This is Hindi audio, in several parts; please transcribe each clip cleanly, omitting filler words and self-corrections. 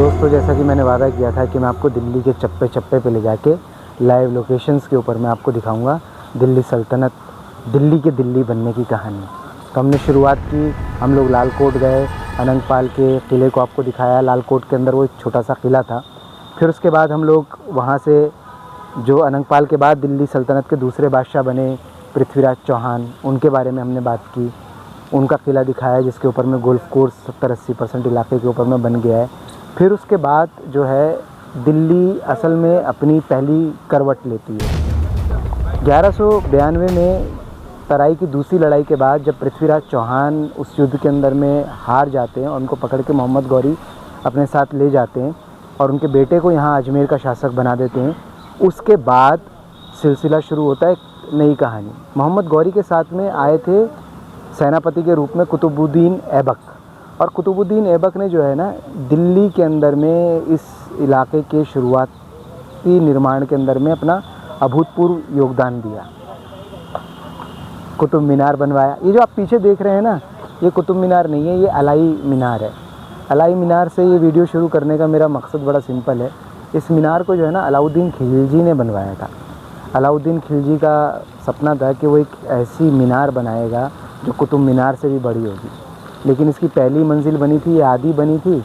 दोस्तों, जैसा कि मैंने वादा किया था कि मैं आपको दिल्ली के चप्पे चप्पे पे ले जाके लाइव लोकेशंस के ऊपर मैं आपको दिखाऊंगा दिल्ली सल्तनत, दिल्ली के दिल्ली बनने की कहानी। तो हमने शुरुआत की, हम लोग लाल कोट गए, अनंगपाल के किले को आपको दिखाया। लाल कोट के अंदर वो एक छोटा सा किला था। फिर उसके बाद हम लोग वहाँ से जो अनंगपाल के बाद दिल्ली सल्तनत के दूसरे बादशाह बने पृथ्वीराज चौहान, उनके बारे में हमने बात की। उनका किला दिखाया जिसके ऊपर में गोल्फ कोर्स 70-80% इलाके के ऊपर में बन गया है। फिर उसके बाद जो है दिल्ली असल में अपनी पहली करवट लेती है 1192 में। तराई की दूसरी लड़ाई के बाद जब पृथ्वीराज चौहान उस युद्ध के अंदर में हार जाते हैं और उनको पकड़ के मोहम्मद गौरी अपने साथ ले जाते हैं और उनके बेटे को यहाँ अजमेर का शासक बना देते हैं, उसके बाद सिलसिला शुरू होता है नई कहानी। मोहम्मद गौरी के साथ में आए थे सेनापति के रूप में कुतुबुद्दीन ऐबक, और कुतुबुद्दीन ऐबक ने जो है ना दिल्ली के अंदर में इस इलाके के शुरुआती निर्माण के अंदर में अपना अभूतपूर्व योगदान दिया। कुतुब मीनार बनवाया। ये जो आप पीछे देख रहे हैं ना, ये कुतुब मीनार नहीं है, ये अलाई मीनार है। अलाई मीनार से ये वीडियो शुरू करने का मेरा मकसद बड़ा सिंपल है। इस मीनार को जो है ना अलाउद्दीन खिलजी ने बनवाया था। अलाउद्दीन खिलजी का सपना था कि वो एक ऐसी मीनार बनाएगा जो कुतुब मीनार से भी बड़ी होगी, लेकिन इसकी पहली मंजिल बनी थी, ये आधी बनी थी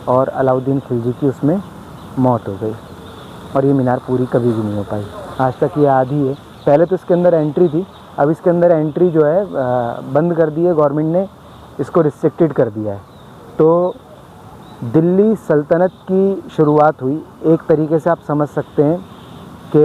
और अलाउद्दीन खिलजी की उसमें मौत हो गई और ये मीनार पूरी कभी भी नहीं हो पाई। आज तक ये आधी है। पहले तो इसके अंदर एंट्री थी, अब इसके अंदर एंट्री जो है बंद कर दी है, गवर्नमेंट ने इसको रिस्ट्रिक्टेड कर दिया है। तो दिल्ली सल्तनत की शुरुआत हुई एक तरीके से आप समझ सकते हैं कि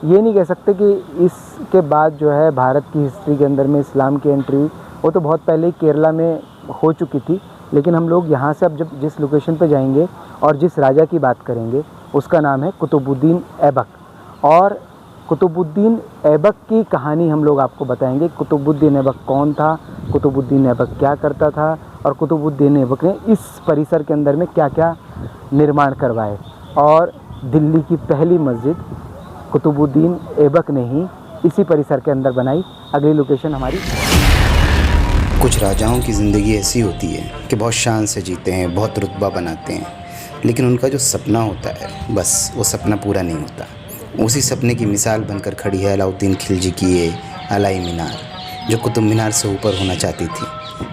ये नहीं कह सकते कि इसके बाद जो है भारत की हिस्ट्री के अंदर में इस्लाम की एंट्री, वो तो बहुत पहले ही केरला में हो चुकी थी। लेकिन हम लोग यहाँ से अब जब जिस लोकेशन पे जाएंगे और जिस राजा की बात करेंगे उसका नाम है कुतुबुद्दीन ऐबक, और कुतुबुद्दीन ऐबक की कहानी हम लोग आपको बताएंगे। कुतुबुद्दीन ऐबक कौन था, कुतुबुद्दीन ऐबक क्या करता था और कुतुबुद्दीन ऐबक ने इस परिसर के अंदर में क्या क्या निर्माण करवाए। और दिल्ली की पहली मस्जिद कुतुबुद्दीन ऐबक ने ही इसी परिसर के अंदर बनाई। अगली लोकेशन हमारी। कुछ राजाओं की ज़िंदगी ऐसी होती है कि बहुत शान से जीते हैं, बहुत रुतबा बनाते हैं, लेकिन उनका जो सपना होता है बस वो सपना पूरा नहीं होता। उसी सपने की मिसाल बनकर खड़ी है अलाउद्दीन खिलजी की ये अलाई मीनार, जो कुतुब मीनार से ऊपर होना चाहती थी,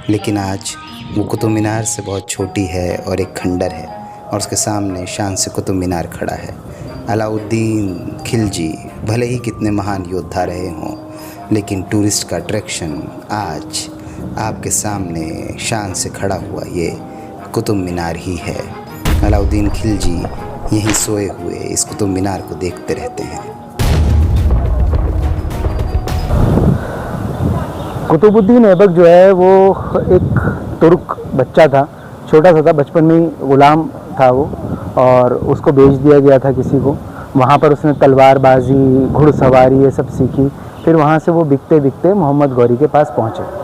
लेकिन आज वो कुतुब मीनार से बहुत छोटी है और एक खंडर है और उसके सामने शान से कुतुब मीनार खड़ा है। अलाउद्दीन खिलजी भले ही कितने महान योद्धा रहे हों, लेकिन टूरिस्ट का अट्रैक्शन आज आपके सामने शान से खड़ा हुआ ये कुतुब मीनार ही है। अलाउद्दीन खिलजी यहीं सोए हुए इस कुतुब मीनार को देखते रहते हैं। कुतुबुद्दीन ऐबक जो है वो एक तुर्क बच्चा था, छोटा सा था, बचपन में ही गुलाम था वो, और उसको बेच दिया गया था किसी को। वहाँ पर उसने तलवारबाजी, घुड़सवारी ये सब सीखी। फिर वहाँ से वो बिकते बिकते मोहम्मद गौरी के पास पहुँचे।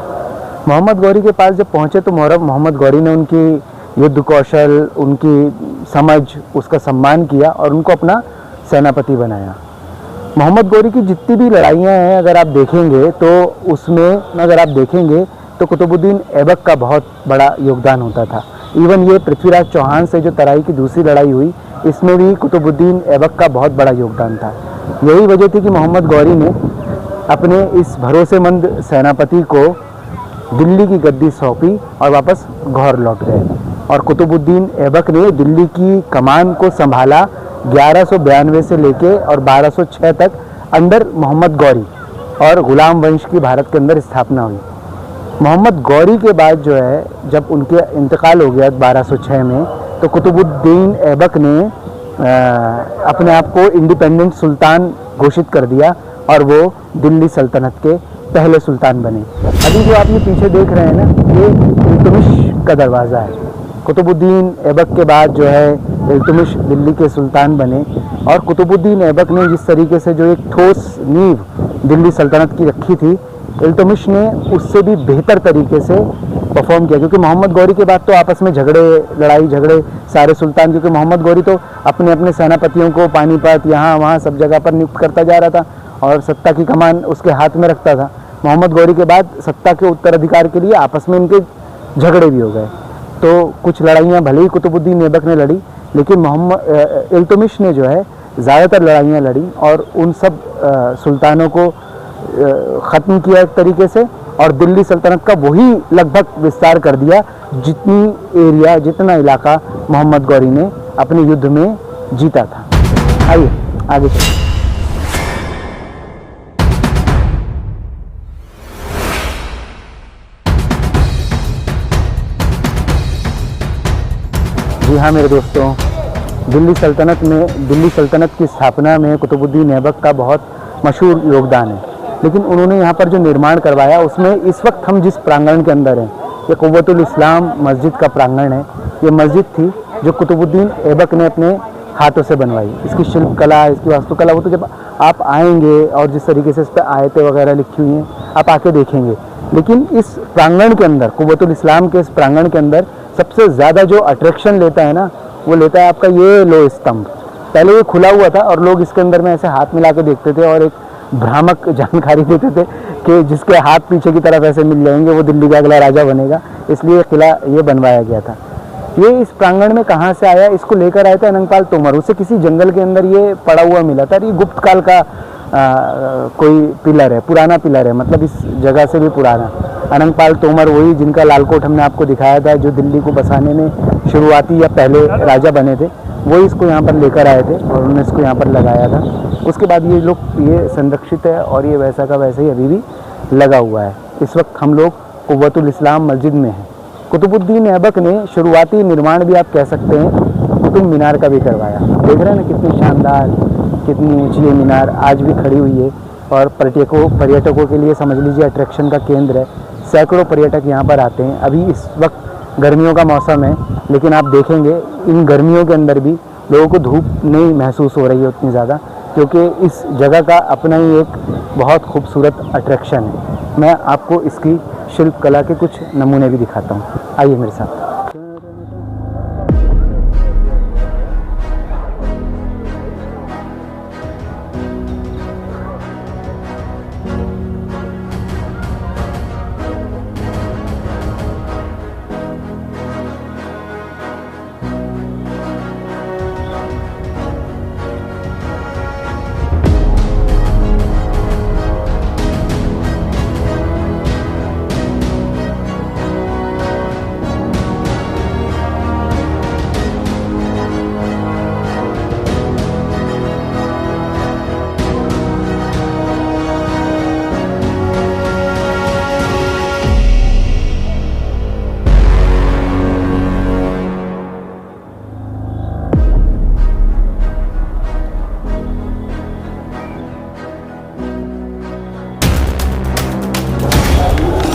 मोहम्मद गौरी के पास जब पहुँचे तो मोहम्मद गौरी ने उनकी युद्ध कौशल, उनकी समझ, उसका सम्मान किया और उनको अपना सेनापति बनाया। मोहम्मद गौरी की जितनी भी लड़ाइयाँ हैं अगर आप देखेंगे तो उसमें अगर आप देखेंगे तो कुतुबुद्दीन ऐबक का बहुत बड़ा योगदान होता था। इवन ये पृथ्वीराज चौहान से जो तराई की दूसरी लड़ाई हुई, इसमें भी कुतुबुद्दीन ऐबक का बहुत बड़ा योगदान था। यही वजह थी कि मोहम्मद गौरी ने अपने इस भरोसेमंद सेनापति को दिल्ली की गद्दी सौंपी और वापस गौर लौट गए। और कुतुबुद्दीन ऐबक ने दिल्ली की कमान को संभाला 1192 से लेके और 1206 तक अंडर मोहम्मद गौरी, और गुलाम वंश की भारत के अंदर स्थापना हुई। मोहम्मद गौरी के बाद जो है जब उनके इंतकाल हो गया 1206 में, तो कुतुबुद्दीन ऐबक ने अपने आप को इंडिपेंडेंट सुल्तान घोषित कर दिया और वो दिल्ली सल्तनत के पहले सुल्तान बने। अभी जो आप ये पीछे देख रहे हैं ना, ये इल्तुमिश का दरवाज़ा है। कुतुबुद्दीन ऐबक के बाद जो है इल्तुमिश दिल्ली के सुल्तान बने, और कुतुबुद्दीन ऐबक ने जिस तरीके से जो एक ठोस नींव दिल्ली सल्तनत की रखी थी, इल्तुमिश ने उससे भी बेहतर तरीके से परफॉर्म किया। क्योंकि मोहम्मद गौरी के बाद तो आपस में झगड़े, लड़ाई झगड़े सारे सुल्तान, क्योंकि मोहम्मद गौरी तो अपने अपने सेनापतियों को पानीपत यहाँ वहाँ सब जगह पर नियुक्त करता जा रहा था और सत्ता की कमान उसके हाथ में रखता था। मोहम्मद गौरी के बाद सत्ता के उत्तराधिकार के लिए आपस में इनके झगड़े भी हो गए। तो कुछ लड़ाइयाँ भले ही कुतुबुद्दीन ऐबक ने लड़ी, लेकिन मोहम्मद इल्तुमिश ने जो है ज़्यादातर लड़ाइयाँ लड़ी और उन सब सुल्तानों को ख़त्म किया एक तरीके से, और दिल्ली सल्तनत का वही लगभग विस्तार कर दिया जितनी एरिया, जितना इलाका मोहम्मद गौरी ने अपने युद्ध में जीता था। आइए आगे चलिए। जी हाँ मेरे दोस्तों, दिल्ली सल्तनत की स्थापना में कुतुबुद्दीन ऐबक का बहुत मशहूर योगदान है। लेकिन उन्होंने यहाँ पर जो निर्माण करवाया उसमें इस वक्त हम जिस प्रांगण के अंदर हैं, ये कुव्वतुल इस्लाम मस्जिद का प्रांगण है। ये मस्जिद थी जो कुतुबुद्दीन ऐबक ने अपने हाथों से बनवाई। इसकी शिल्पकला, इसकी वास्तुकला, वो तो जब आप आएंगे और जिस तरीके से इस पर आयतें वगैरह लिखी हुई हैं आप आके देखेंगे। लेकिन इस प्रांगण के अंदर, कुव्वतुल इस्लाम के इस प्रांगण के अंदर सबसे ज़्यादा जो अट्रैक्शन लेता है ना, वो लेता है आपका ये लो स्तंभ। पहले ये खुला हुआ था और लोग इसके अंदर में ऐसे हाथ मिला के देखते थे और एक भ्रामक जानकारी देते थे कि जिसके हाथ पीछे की तरफ ऐसे मिल जाएंगे वो दिल्ली का अगला राजा बनेगा, इसलिए किला ये बनवाया गया था। ये इस प्रांगण में कहाँ से आया, इसको लेकर आया था अनंगपाल तोमर। उसे किसी जंगल के अंदर ये पड़ा हुआ मिला था। ये गुप्त काल का कोई पिलर है, पुराना पिलर है, मतलब इस जगह से भी पुराना। अनंगपाल तोमर वही जिनका लालकोट हमने आपको दिखाया था, जो दिल्ली को बसाने में शुरुआती या पहले राजा बने थे, वही इसको यहाँ पर लेकर आए थे और उन्होंने इसको यहाँ पर लगाया था। उसके बाद ये संरक्षित है और ये वैसा का वैसा ही अभी भी लगा हुआ है। इस वक्त हम लोग कुव्वतुल इस्लाम मस्जिद में हैं। कुतुबुद्दीन ऐबक ने शुरुआती निर्माण भी आप कह सकते हैं कुतुब मीनार का भी करवाया। देख रहे हैं ना कितनी शानदार, कितनी ऊंची ये मीनार आज भी खड़ी हुई है और पर्यटकों के लिए समझ लीजिए अट्रैक्शन का केंद्र है। सैकड़ों पर्यटक यहाँ पर आते हैं। अभी इस वक्त गर्मियों का मौसम है, लेकिन आप देखेंगे इन गर्मियों के अंदर भी लोगों को धूप नहीं महसूस हो रही है उतनी ज़्यादा, क्योंकि इस जगह का अपना ही एक बहुत खूबसूरत अट्रैक्शन है। मैं आपको इसकी शिल्प कला के कुछ नमूने भी दिखाता हूँ, आइए मेरे साथ।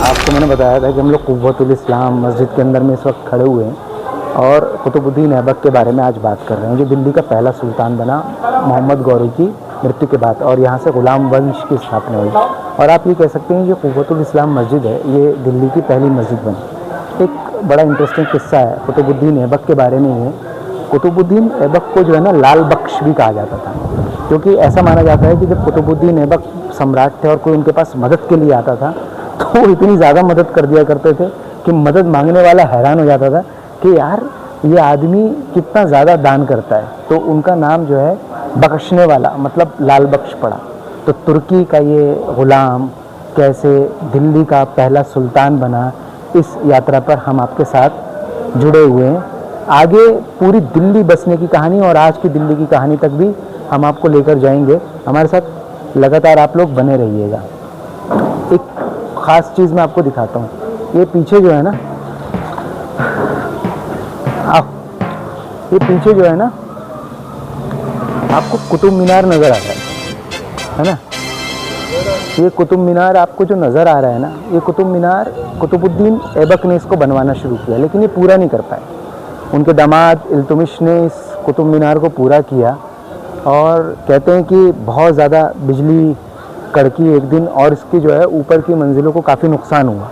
आपको मैंने बताया था कि हम लोग कुव्वतुल इस्लाम मस्जिद के अंदर में इस वक्त खड़े हुए हैं और कुतुबुद्दीन ऐबक के बारे में आज बात कर रहे हैं, जो दिल्ली का पहला सुल्तान बना मोहम्मद गौरी की मृत्यु के बाद, और यहाँ से गुलाम वंश की स्थापना हुई। और आप ये कह सकते हैं जो कुव्वतुल इस्लाम मस्जिद है ये दिल्ली की पहली मस्जिद बनी। एक बड़ा इंटरेस्टिंग किस्सा है कुतुबुद्दीन ऐबक के बारे में। ये कुतुबुद्दीन ऐबक को जो है ना लाल बख्श भी कहा जाता था, क्योंकि ऐसा माना जाता है कि जब कुतुबुद्दीन ऐबक सम्राट थे और कोई उनके पास मदद के लिए आता था तो वो इतनी ज़्यादा मदद कर दिया करते थे कि मदद मांगने वाला हैरान हो जाता था कि यार ये आदमी कितना ज़्यादा दान करता है। तो उनका नाम जो है बख्शने वाला, मतलब लाल बख्श पड़ा। तो तुर्की का ये ग़ुलाम कैसे दिल्ली का पहला सुल्तान बना, इस यात्रा पर हम आपके साथ जुड़े हुए हैं। आगे पूरी दिल्ली बसने की कहानी और आज की दिल्ली की कहानी तक भी हम आपको लेकर जाएंगे। हमारे साथ लगातार आप लोग बने रहिएगा। एक ख़ास चीज़ मैं आपको दिखाता हूँ। ये पीछे जो है ना, ये पीछे जो है ना आपको कुतुब मीनार नज़र आ रहा है ना। ये कुतुब मीनार आपको जो नज़र आ रहा है ना, ये कुतुब मीनार कुतुबुद्दीन ऐबक ने इसको बनवाना शुरू किया, लेकिन ये पूरा नहीं कर पाए। उनके दामाद इल्तुमिश ने इस कुतुब मीनार को पूरा किया और कहते हैं कि बहुत ज़्यादा बिजली कड़की एक दिन और इसकी जो है ऊपर की मंजिलों को काफ़ी नुकसान हुआ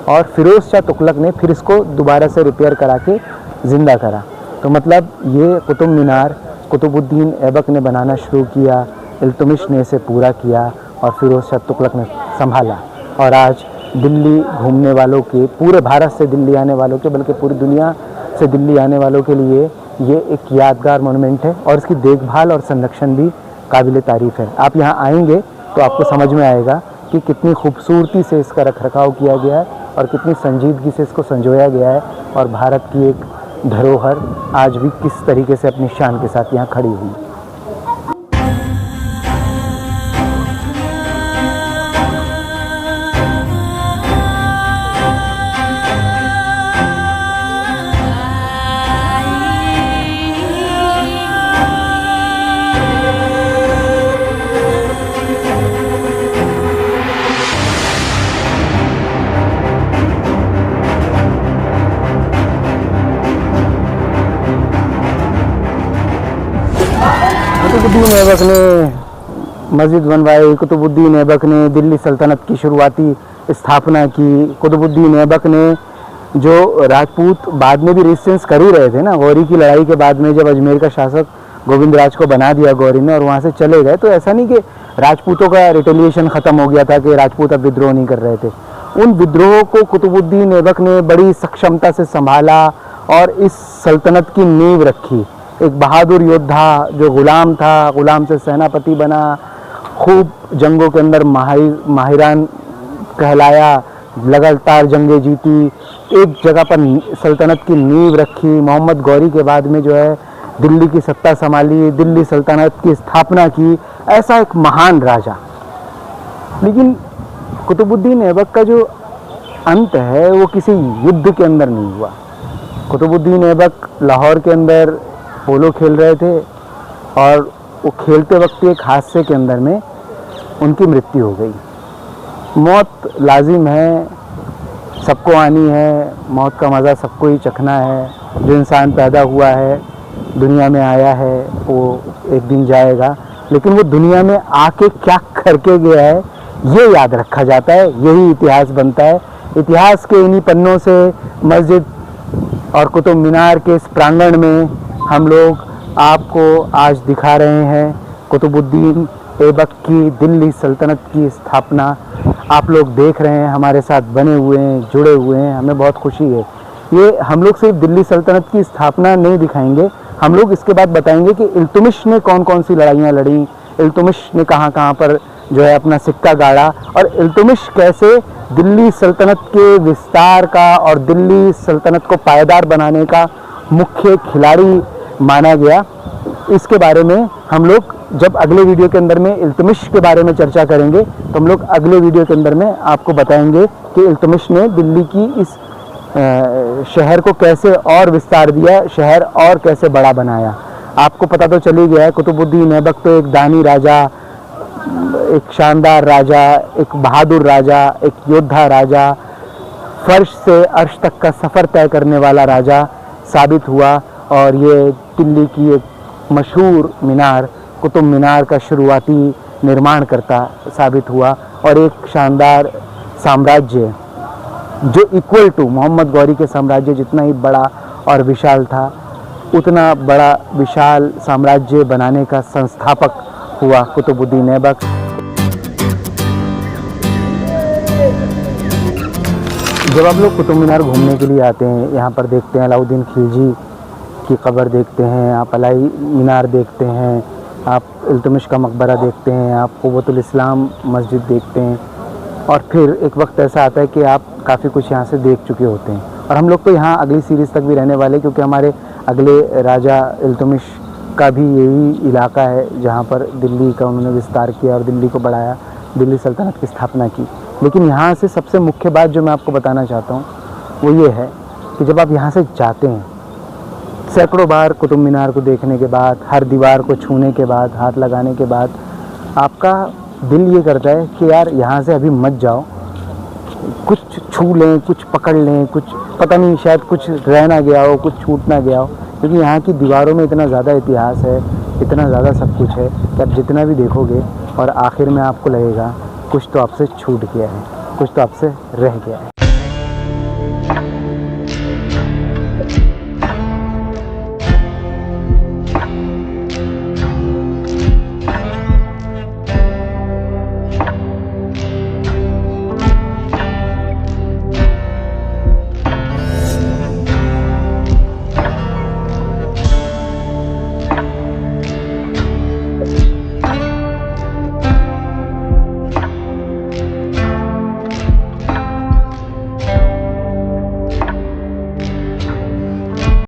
और फिरोज़ शाह तुगलक ने फिर इसको दोबारा से रिपेयर करा के ज़िंदा करा। तो मतलब ये कुतुब मीनार कुतुबुद्दीन ऐबक ने बनाना शुरू किया, इल्तुमिश ने इसे पूरा किया और फिरोज़ शाह तुगलक ने संभाला। और आज दिल्ली घूमने वालों के, पूरे भारत से दिल्ली आने वालों के, बल्कि पूरी दुनिया से दिल्ली आने वालों के लिए ये एक यादगार मोनूमेंट है और इसकी देखभाल और संरक्षण भी काबिल तारीफ़ है। आप यहाँ आएंगे तो आपको समझ में आएगा कि कितनी खूबसूरती से इसका रखरखाव किया गया है और कितनी संजीदगी से इसको संजोया गया है और भारत की एक धरोहर आज भी किस तरीके से अपनी शान के साथ यहाँ खड़ी हुई है। कुतुबुद्दीन ऐबक ने मस्जिद बनवाई, कुतुबुद्दीन ऐबक ने दिल्ली सल्तनत की शुरुआती स्थापना की, कुतुबुद्दीन ऐबक ने जो राजपूत बाद में भी रेजिस्टेंस कर ही रहे थे ना, गौरी की लड़ाई के बाद में जब अजमेर का शासक गोविंद राज को बना दिया गौरी ने और वहाँ से चले गए, तो ऐसा नहीं कि राजपूतों का रिटेलिएशन ख़त्म हो गया था कि राजपूत अब विद्रोह नहीं कर रहे थे। उन विद्रोहों को कुतुबुद्दीन ऐबक ने बड़ी सक्षमता से संभाला और इस सल्तनत की नींव रखी। एक बहादुर योद्धा जो गुलाम था, गुलाम से सेनापति बना, खूब जंगों के अंदर माहिरान कहलाया, लगातार जंगें जीती, एक जगह पर सल्तनत की नींव रखी। मोहम्मद गौरी के बाद में जो है दिल्ली की सत्ता संभाली, दिल्ली सल्तनत की स्थापना की, ऐसा एक महान राजा। लेकिन कुतुबुद्दीन ऐबक का जो अंत है वो किसी युद्ध के अंदर नहीं हुआ। कुतुबुद्दीन ऐबक लाहौर के अंदर पोलो खेल रहे थे और वो खेलते वक्त एक हादसे के अंदर में उनकी मृत्यु हो गई। मौत लाजिम है, सबको आनी है, मौत का मज़ा सबको ही चखना है। जो इंसान पैदा हुआ है, दुनिया में आया है, वो एक दिन जाएगा, लेकिन वो दुनिया में आके क्या करके गया है ये याद रखा जाता है, यही इतिहास बनता है। इतिहास के इन्हीं पन्नों से मस्जिद और कुतुब मीनार के इस प्रांगण में हम लोग आपको आज दिखा रहे हैं कुतुबुद्दीन ऐबक की दिल्ली सल्तनत की स्थापना। आप लोग देख रहे हैं, हमारे साथ बने हुए हैं, जुड़े हुए हैं, हमें बहुत खुशी है। ये हम लोग सिर्फ दिल्ली सल्तनत की स्थापना नहीं दिखाएंगे, हम लोग इसके बाद बताएंगे कि इल्तुमिश ने कौन कौन सी लड़ाइयाँ लड़ी, इल्तुमिश ने कहाँ कहाँ पर जो है अपना सिक्का गाड़ा और इल्तुमिश कैसे दिल्ली सल्तनत के विस्तार का और दिल्ली सल्तनत को पायदार बनाने का मुख्य खिलाड़ी माना गया। इसके बारे में हम लोग जब अगले वीडियो के अंदर में इल्तुमिश के बारे में चर्चा करेंगे तो हम लोग अगले वीडियो के अंदर में आपको बताएंगे कि इल्तुमिश ने दिल्ली की इस शहर को कैसे और विस्तार दिया, शहर और कैसे बड़ा बनाया। आपको पता तो चल ही गया है, कुतुबुद्दीन ऐबक तो एक दानी राजा, एक शानदार राजा, एक बहादुर राजा, एक योद्धा राजा, फर्श से अर्श तक का सफ़र तय करने वाला राजा साबित हुआ और ये दिल्ली की एक मशहूर मीनार कुतुब मीनार का शुरुआती निर्माण करता साबित हुआ और एक शानदार साम्राज्य जो इक्वल टू मोहम्मद गौरी के साम्राज्य जितना ही बड़ा और विशाल था, उतना बड़ा विशाल साम्राज्य बनाने का संस्थापक हुआ कुतुबुद्दीन ऐबक। जब आप लोग कुतुब मीनार घूमने के लिए आते हैं, यहाँ पर देखते हैं अलाउद्दीन खिलजी की कब्र देखते हैं, आप अलाई मीनार देखते हैं, आप इल्तुमिश का मकबरा देखते हैं, आप क़ुव्वतुल इस्लाम मस्जिद देखते हैं और फिर एक वक्त ऐसा आता है कि आप काफ़ी कुछ यहाँ से देख चुके होते हैं। और हम लोग तो यहाँ अगली सीरीज़ तक भी रहने वाले, क्योंकि हमारे अगले राजा इल्तुमिश का भी यही इलाका है जहाँ पर दिल्ली का उन्होंने विस्तार किया और दिल्ली को बढ़ाया, दिल्ली सल्तनत की स्थापना की। लेकिन यहाँ से सबसे मुख्य बात जो मैं आपको बताना चाहता हूँ वो ये है कि जब आप यहाँ से जाते हैं, सैकड़ों बार कुतुब मीनार को देखने के बाद, हर दीवार को छूने के बाद, हाथ लगाने के बाद, आपका दिल ये करता है कि यार यहाँ से अभी मत जाओ, कुछ छू लें, कुछ पकड़ लें, कुछ पता नहीं शायद कुछ रह ना गया हो, कुछ छूट ना गया हो, क्योंकि यहाँ की दीवारों में इतना ज़्यादा इतिहास है, इतना ज़्यादा सब कुछ है कि आप जितना भी देखोगे और आखिर में आपको लगेगा कुछ तो आपसे छूट गया है, कुछ तो आपसे रह गया है।